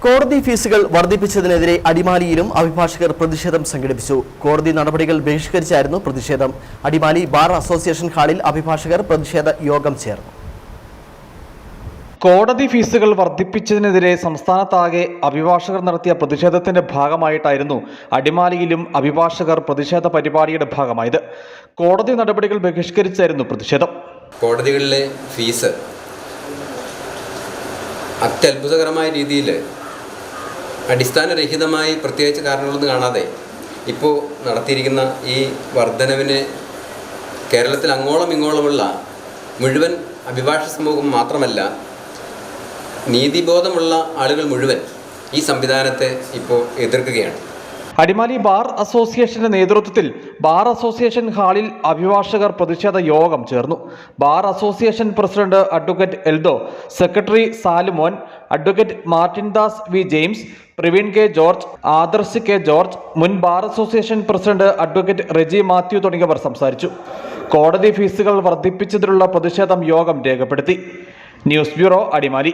കോടതി ഫീസുകൾ വർദ്ധിപ്പിച്ചതിനെതിരെ അടിമാലിയിലും അഭിഭാഷകർ പ്രതിഷേധം സംഘടിപ്പിച്ചു. കോടതി നടപടികൾ ബഹിഷ്കരിച്ചായിരുന്നു പ്രതിഷേധം. അടിമാലി ബാർ അസോസിയേഷൻ ഹാളിൽ അഭിഭാഷകർ പ്രതിഷേധ യോഗം ചേർന്നു. കോടതി ഫീസുകൾ വർദ്ധിപ്പിച്ചതിനെതിരെ സംസ്ഥാനത്താകെ അഭിഭാഷകർ നടത്തിയ പ്രതിഷേധത്തിന്റെ ഭാഗമായിട്ടായിരുന്നു അടിമാലിയിലും അഭിഭാഷകർ പ്രതിഷേധ പരിപാടിയുടെ ഭാഗമായത്. കോടതി നടപടികൾ ബഹിഷ്കരിച്ചായിരുന്നു പ്രതിഷേധം. കോടതികളിലെ ഫീസ് അത്യത്ഭുതകരമായ രീതിയിൽ അടിസ്ഥാനരഹിതമായി പ്രത്യേകിച്ച് കാരണങ്ങളൊന്നും കാണാതെ ഇപ്പോൾ നടത്തിയിരിക്കുന്ന ഈ വർധനവിന് കേരളത്തിൽ അങ്ങോളം ഇങ്ങോളമുള്ള മുഴുവൻ അഭിഭാഷക സമൂഹം മാത്രമല്ല, നീതിബോധമുള്ള ആളുകൾ മുഴുവൻ ഈ സംവിധാനത്തെ ഇപ്പോൾ എതിർക്കുകയാണ്. അടിമാലി ബാർ അസോസിയേഷന്റെ നേതൃത്വത്തിൽ ബാർ അസോസിയേഷൻ ഹാളിൽ അഭിഭാഷകർ പ്രതിഷേധ യോഗം ചേർന്നു. Bar association president advocate Eldo, secretary Salumon, advocate Martin Das V James, Praveen K George, Adarsh K George, മുൻ bar association president advocate Reji Mathew തുടങ്ങിയവർ സംസാരിച്ചു. കോടതി ഫീസുകൾ വർദ്ധിപ്പിച്ചതിലുള്ള പ്രതിഷേധം യോഗം രേഖപ്പെടുത്തി. News bureau, Adimali.